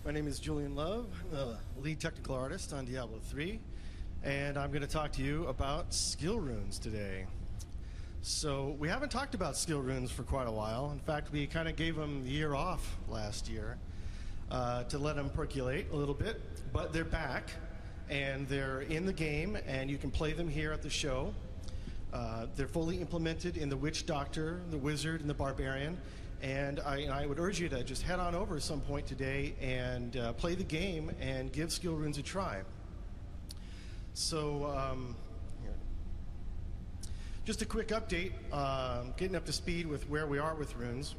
My name is Julian Love, the lead technical artist on Diablo 3, and I'm going to talk to you about skill runes today. So we haven't talked about skill runes for quite a while. In fact, we kind of gave them the year off last year to let them percolate a little bit, but they're back, and they're in the game, and you can play them here at the show. They're fully implemented in the Witch Doctor, the Wizard, and the Barbarian. And I would urge you to just head on over at some point today and play the game and give skill runes a try. So, just a quick update, getting up to speed with where we are with runes.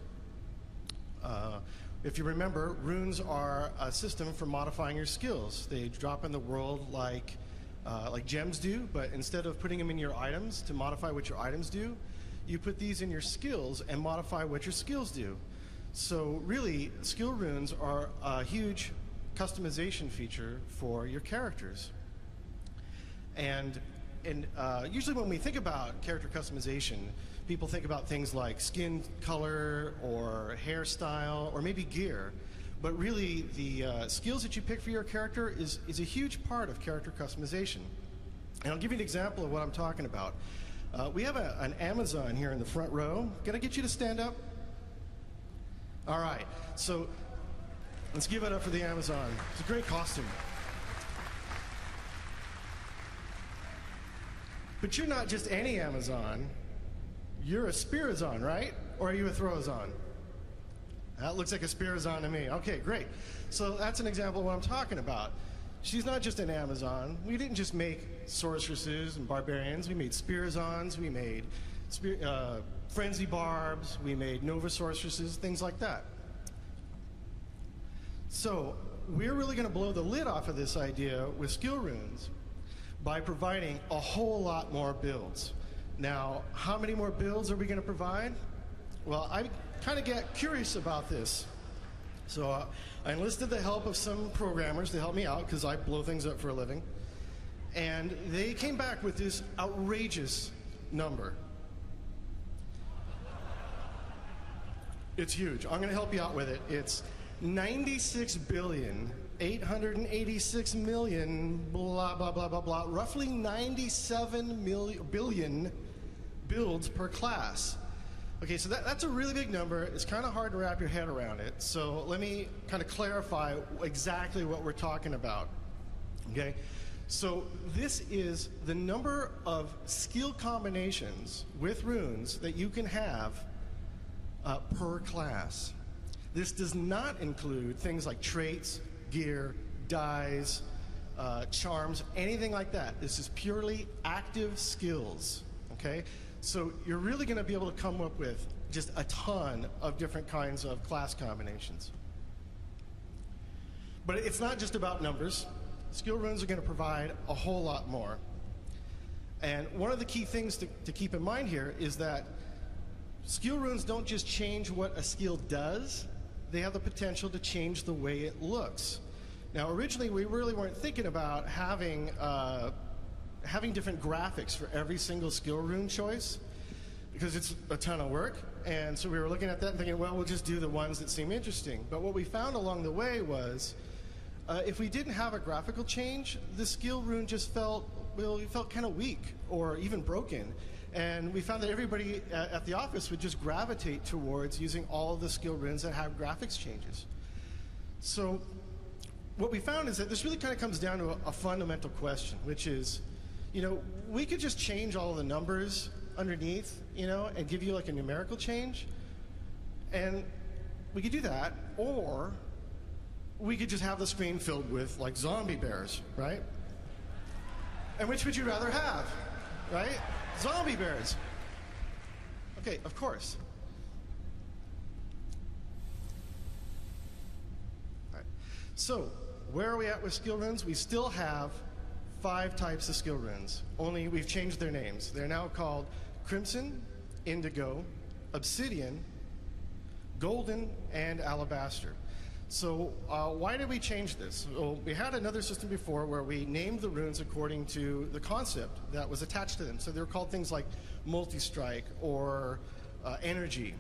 If you remember, runes are a system for modifying your skills. They drop in the world like gems do, but instead of putting them in your items to modify what your items do, you put these in your skills and modify what your skills do. So really, skill runes are a huge customization feature for your characters. And usually when we think about character customization, people think about things like skin color or hairstyle or maybe gear. But really, the skills that you pick for your character is a huge part of character customization. And I'll give you an example of what I'm talking about. We have an Amazon here in the front row. Can I get you to stand up? All right. So let's give it up for the Amazon. It's a great costume. But you're not just any Amazon. You're a Spirazon, right? Or are you a Throwazon? That looks like a Spirazon to me. Okay, great. So that's an example of what I'm talking about. She's not just an Amazon. We didn't just make sorceresses and barbarians. We made Spirazons. We made frenzy barbs. We made nova sorceresses, things like that. So we're really going to blow the lid off of this idea with skill runes by providing a whole lot more builds. Now, how many more builds are we going to provide? Well, I kind of get curious about this. So I enlisted the help of some programmers to help me out because I blow things up for a living. And they came back with this outrageous number. It's huge. I'm going to help you out with it. It's 96,886,000,000, blah, blah, blah, blah, blah, roughly 97 billion builds per class. Okay, so that's a really big number. It's kind of hard to wrap your head around it. So let me kind of clarify exactly what we're talking about. Okay, so this is the number of skill combinations with runes that you can have per class. This does not include things like traits, gear, dyes, charms, anything like that. This is purely active skills. Okay. So you're really going to be able to come up with just a ton of different kinds of class combinations. But it's not just about numbers. Skill runes are going to provide a whole lot more. And one of the key things to keep in mind here is that skill runes don't just change what a skill does, they have the potential to change the way it looks. Now, originally, we really weren't thinking about having different graphics for every single skill rune choice because it's a ton of work. And so we were looking at that and thinking, well, we'll just do the ones that seem interesting. But what we found along the way was if we didn't have a graphical change, the skill rune just felt kind of weak or even broken. And we found that everybody at the office would just gravitate towards using all of the skill runes that have graphics changes. So what we found is that this really kind of comes down to a fundamental question, which is, we could just change all of the numbers underneath, and give you like a numerical change. And we could do that, or we could just have the screen filled with like zombie bears, right? And which would you rather have, right? Zombie bears. Okay, of course. All right. So, where are we at with skill runes? We still have 5 types of skill runes, only we've changed their names. They're now called Crimson, Indigo, Obsidian, Golden, and Alabaster. So why did we change this? Well, we had another system before where we named the runes according to the concept that was attached to them. So they were called things like multi-strike or energy.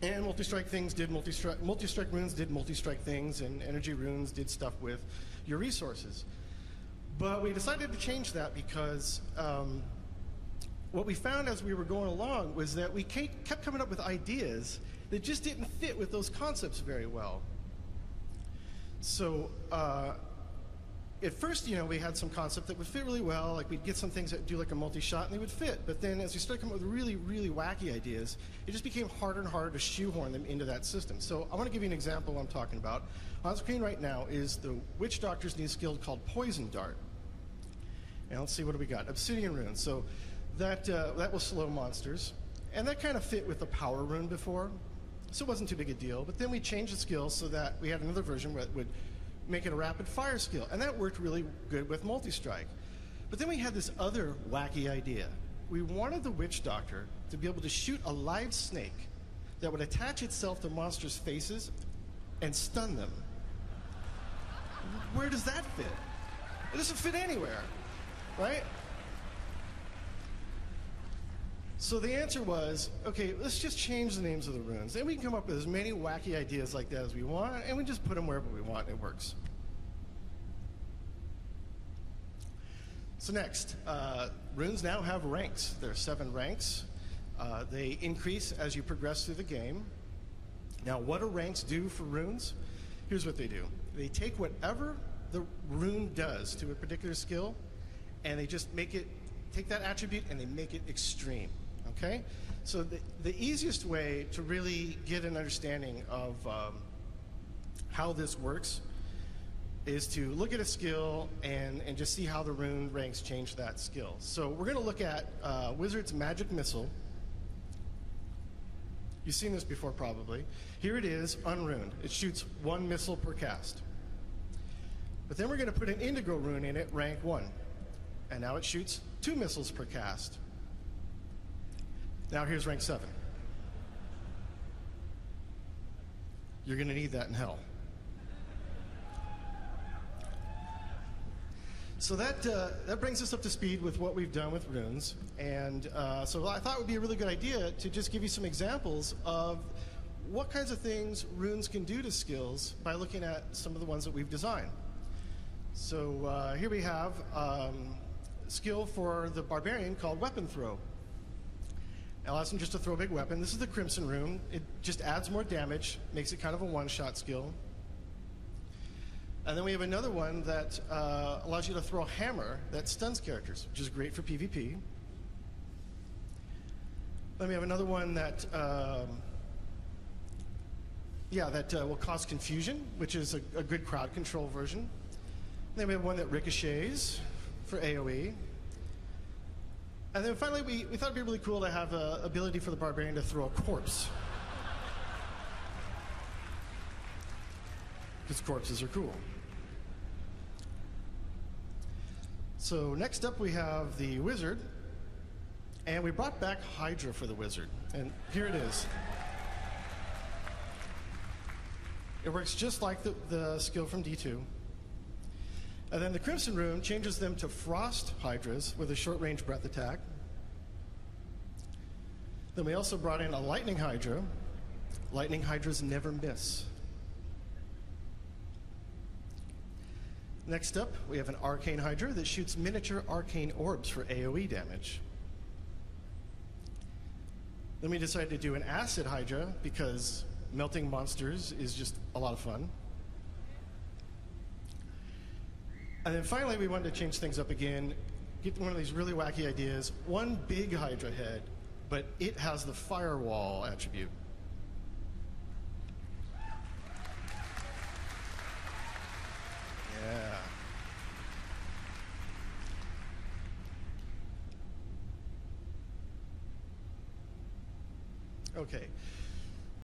And multi-strike things did multi-strike runes did multi-strike things, and energy runes did stuff with your resources. But we decided to change that because what we found as we were going along was that we kept coming up with ideas that just didn't fit with those concepts very well. So at first, we had some concept that would fit really well, like we'd get some things that do like a multi-shot and they would fit. But then as we started coming up with really, really wacky ideas, it just became harder and harder to shoehorn them into that system. So I want to give you an example of what I'm talking about. On screen right now is the Witch Doctor's new skill called Poison Dart. And let's see, what do we got? Obsidian Rune. So that will slow monsters. And that kind of fit with the Power Rune before. So it wasn't too big a deal. But then we changed the skill so that we had another version that would make it a rapid fire skill. And that worked really good with multi-strike. But then we had this other wacky idea. We wanted the Witch Doctor to be able to shoot a live snake that would attach itself to monsters' faces and stun them. Where does that fit? It doesn't fit anywhere, right? So the answer was, okay, let's just change the names of the runes. And we can come up with as many wacky ideas like that as we want, and we just put them wherever we want, and it works. So next, runes now have ranks. There are 7 ranks. They increase as you progress through the game. Now, what do ranks do for runes? Here's what they do. They take whatever the rune does to a particular skill, and they just take that attribute and they make it extreme. Okay? So the easiest way to really get an understanding of how this works is to look at a skill and just see how the rune ranks change that skill. So we're going to look at Wizard's Magic Missile. You've seen this before probably. Here it is, unruned. It shoots 1 missile per cast. But then we're going to put an Indigo rune in it, rank 1. And now it shoots 2 missiles per cast. Now here's rank 7. You're going to need that in hell. So that brings us up to speed with what we've done with runes. And so I thought it would be a really good idea to just give you some examples of what kinds of things runes can do to skills by looking at some of the ones that we've designed. So here we have a skill for the Barbarian called Weapon Throw. It allows him just to throw a big weapon. This is the Crimson Rune. It just adds more damage, makes it kind of a one-shot skill. And then we have another one that allows you to throw a hammer that stuns characters, which is great for PvP. Then we have another one that, will cause confusion, which is a good crowd control version. And then we have one that ricochets for AoE. And then finally, we thought it'd be really cool to have the ability for the Barbarian to throw a corpse. Because corpses are cool. So next up we have the Wizard. And we brought back Hydra for the Wizard. And here it is. It works just like the skill from D2. And then the Crimson Rune changes them to Frost Hydras with a short-range breath attack. Then we also brought in a Lightning Hydra. Lightning Hydras never miss. Next up, we have an Arcane Hydra that shoots miniature arcane orbs for AoE damage. Then we decided to do an Acid Hydra because melting monsters is just a lot of fun. And then finally, we wanted to change things up again, get one of these really wacky ideas. One big Hydra head, but it has the Firewall attribute. Yeah. Okay.